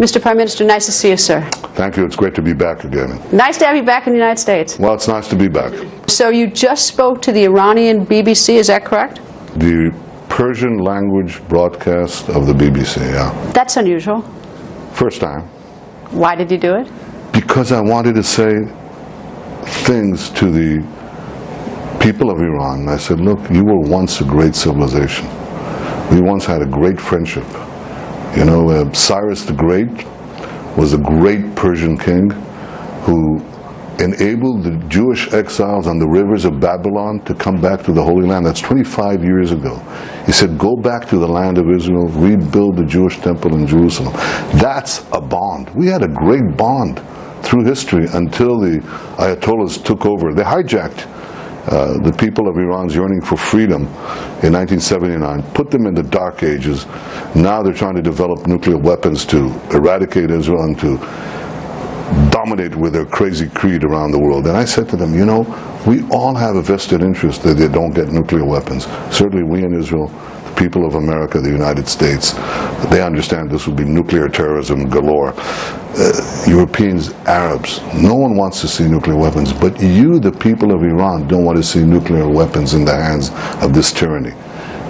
Mr. Prime Minister, nice to see you, sir. Thank you. It's great to be back again. Nice to have you back in the United States. Well, it's nice to be back. So you just spoke to the Iranian BBC, is that correct? The Persian language broadcast of the BBC, yeah. That's unusual. First time. Why did you do it? Because I wanted to say things to the people of Iran. I said, look, you were once a great civilization. We once had a great friendship. You know, Cyrus the Great was a great Persian king who enabled the Jewish exiles on the rivers of Babylon to come back to the Holy Land. That's 25 years ago. He said, go back to the land of Israel, rebuild the Jewish temple in Jerusalem. That's a bond. We had a great bond through history until the Ayatollahs took over. They hijacked the people of Iran's yearning for freedom in 1979, put them in the dark ages. Now they're trying to develop nuclear weapons to eradicate Israel and to dominate with their crazy creed around the world. And I said to them, you know, we all have a vested interest that they don't get nuclear weapons. Certainly we in Israel, the people of America, the United States, they understand this would be nuclear terrorism galore. Europeans, Arabs, no one wants to see nuclear weapons, but you, the people of Iran, don't want to see nuclear weapons in the hands of this tyranny,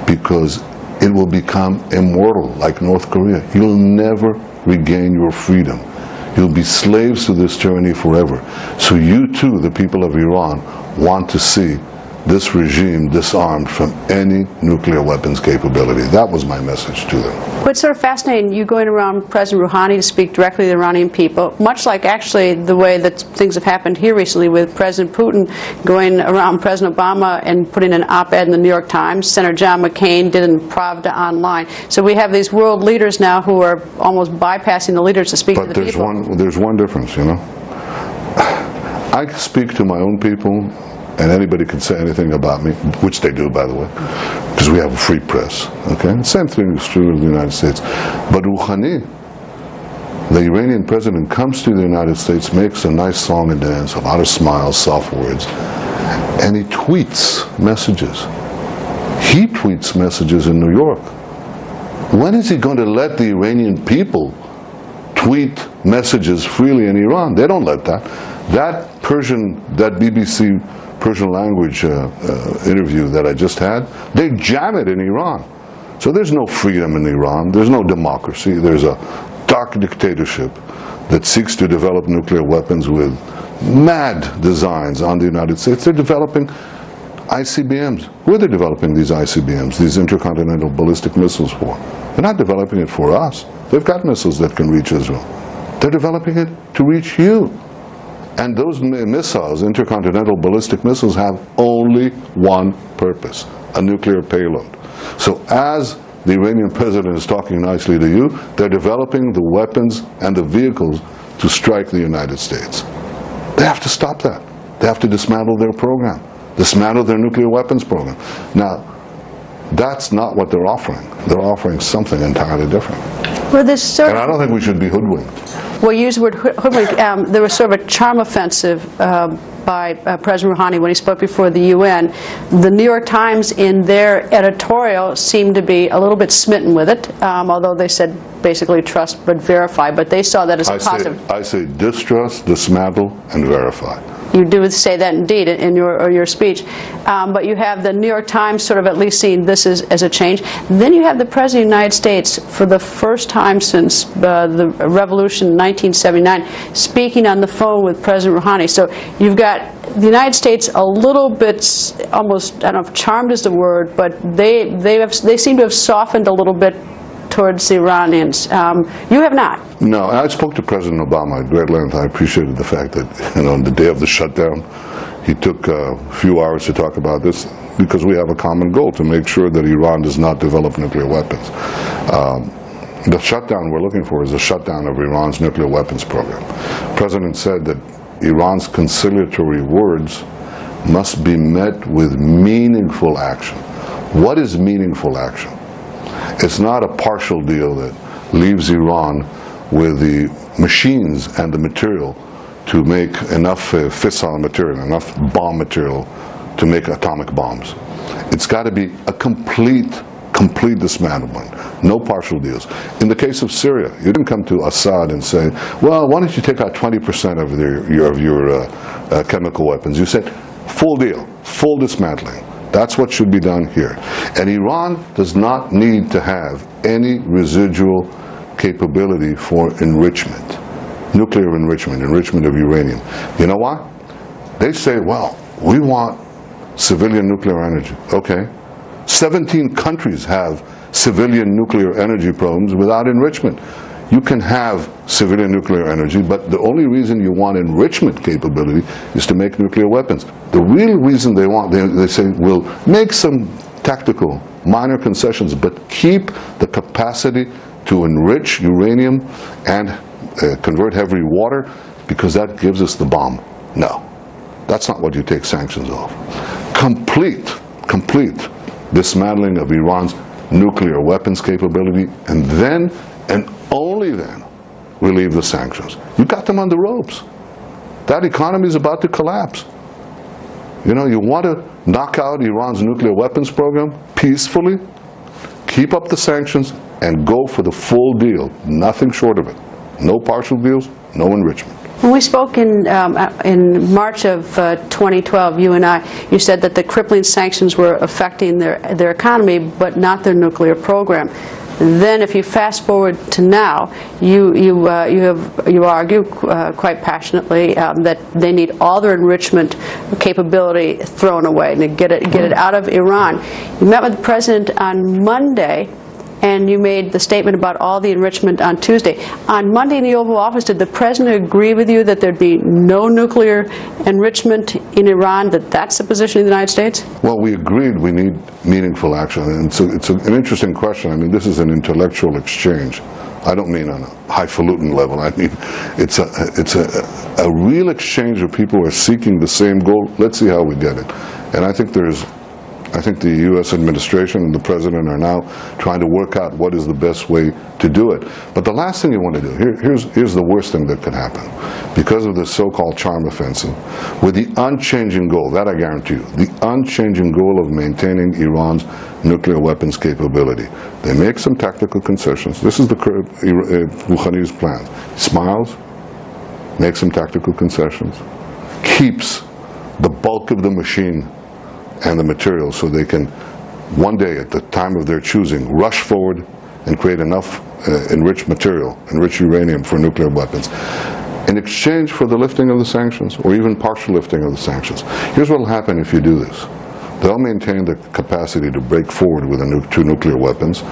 because it will become immortal like North Korea. You'll never regain your freedom. You'll be slaves to this tyranny forever. So you too, the people of Iran, want to see this regime disarmed from any nuclear weapons capability. That was my message to them. Well, it's sort of fascinating, you going around President Rouhani to speak directly to the Iranian people, much like actually the way that things have happened here recently with President Putin going around President Obama and putting an op-ed in the New York Times. Senator John McCain did in Pravda online. So we have these world leaders now who are almost bypassing the leaders to speak to the people. But there's one difference, you know. I speak to my own people, and anybody can say anything about me, which they do, by the way, because we have a free press. Okay, the same thing is true of the United States. But Rouhani, the Iranian president, comes to the United States, makes a nice song and dance, a lot of smiles, soft words, and he tweets messages. He tweets messages in New York. When is he going to let the Iranian people tweet messages freely in Iran? They don't let that. That BBC Persian language interview that I just had, they jam it in Iran. So there's no freedom in Iran, there's no democracy, there's a dark dictatorship that seeks to develop nuclear weapons with mad designs on the United States. They're developing ICBMs. Who are they developing these ICBMs, these intercontinental ballistic missiles for? They're not developing it for us. They've got missiles that can reach Israel. They're developing it to reach you. And those missiles, intercontinental ballistic missiles, have only one purpose, a nuclear payload. So as the Iranian president is talking nicely to you, they're developing the weapons and the vehicles to strike the United States. They have to stop that. They have to dismantle their program, dismantle their nuclear weapons program. Now, that's not what they're offering. They're offering something entirely different. Well, and I don't think we should be hoodwinked. Well, you used the word hoodwink. There was sort of a charm offensive by President Rouhani when he spoke before the UN. The New York Times, in their editorial, seemed to be a little bit smitten with it, although they said basically trust but verify, but they saw that as a positive. I say distrust, dismantle, and verify. You do say that indeed in your speech, but you have the New York Times sort of at least seeing this as a change. Then you have the President of the United States, for the first time since the revolution in 1979, speaking on the phone with President Rouhani. So you've got the United States a little bit, almost, I don't know if charmed is the word, but they seem to have softened a little bit towards the Iranians. You have not. No, I spoke to President Obama at great length. I appreciated the fact that, you know, on the day of the shutdown, he took a few hours to talk about this, because we have a common goal to make sure that Iran does not develop nuclear weapons. The shutdown we're looking for is a shutdown of Iran's nuclear weapons program. The President said that Iran's conciliatory words must be met with meaningful action. What is meaningful action? It's not a partial deal that leaves Iran with the machines and the material to make enough fissile material, enough bomb material to make atomic bombs. It's got to be a complete Complete dismantlement. No partial deals. In the case of Syria, you didn't come to Assad and say, well, why don't you take out 20% of your chemical weapons? You said, full deal, full dismantling. That's what should be done here. And Iran does not need to have any residual capability for enrichment, nuclear enrichment, enrichment of uranium. You know why? They say, well, we want civilian nuclear energy. Okay. 17 countries have civilian nuclear energy programs without enrichment. You can have civilian nuclear energy, but the only reason you want enrichment capability is to make nuclear weapons. The real reason they want, they say, we'll make some tactical, minor concessions, but keep the capacity to enrich uranium and convert heavy water, because that gives us the bomb. No, that's not what you take sanctions off. Complete dismantling of Iran's nuclear weapons capability, and then, and only then, relieve the sanctions. You got them on the ropes. That economy is about to collapse. You know, you want to knock out Iran's nuclear weapons program peacefully, keep up the sanctions, and go for the full deal. Nothing short of it. No partial deals, no enrichment. When we spoke in March of 2012, you and I, you said that the crippling sanctions were affecting their economy, but not their nuclear program. Then, if you fast forward to now, you argue quite passionately that they need all their enrichment capability thrown away and get it out of Iran. You met with the president on Monday, and you made the statement about all the enrichment on Tuesday. On Monday in the Oval Office, did the president agree with you that there'd be no nuclear enrichment in Iran, that that's the position of the United States? Well, we agreed we need meaningful action. And so it's an interesting question. I mean, this is an intellectual exchange. I don't mean on a highfalutin level. I mean, it's a real exchange of people who are seeking the same goal. Let's see how we get it. And I think the U.S. administration and the president are now trying to work out what is the best way to do it. But the last thing you want to do, here's the worst thing that could happen. Because of this so-called charm offensive, with the unchanging goal, that I guarantee you, the unchanging goal of maintaining Iran's nuclear weapons capability. They make some tactical concessions. This is the Rouhani's plan. He smiles, makes some tactical concessions, keeps the bulk of the machine and the material so they can, one day at the time of their choosing, rush forward and create enough enriched material, enriched uranium for nuclear weapons, in exchange for the lifting of the sanctions, or even partial lifting of the sanctions. Here's what will happen if you do this. They'll maintain the capacity to break forward with two nuclear weapons,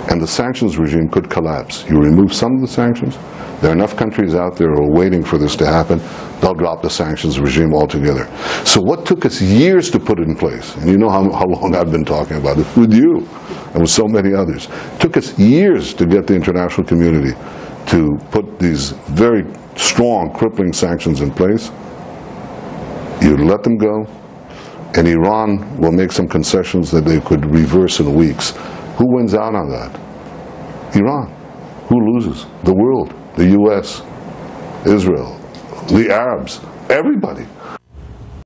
and the sanctions regime could collapse. You remove some of the sanctions, there are enough countries out there who are waiting for this to happen, they'll drop the sanctions regime altogether. So what took us years to put in place, and you know how long I've been talking about it with you and with so many others, it took us years to get the international community to put these very strong, crippling sanctions in place. You let them go, and Iran will make some concessions that they could reverse in weeks. Who wins out on that? Iran. Who loses? The world. The U.S., Israel, the Arabs, everybody.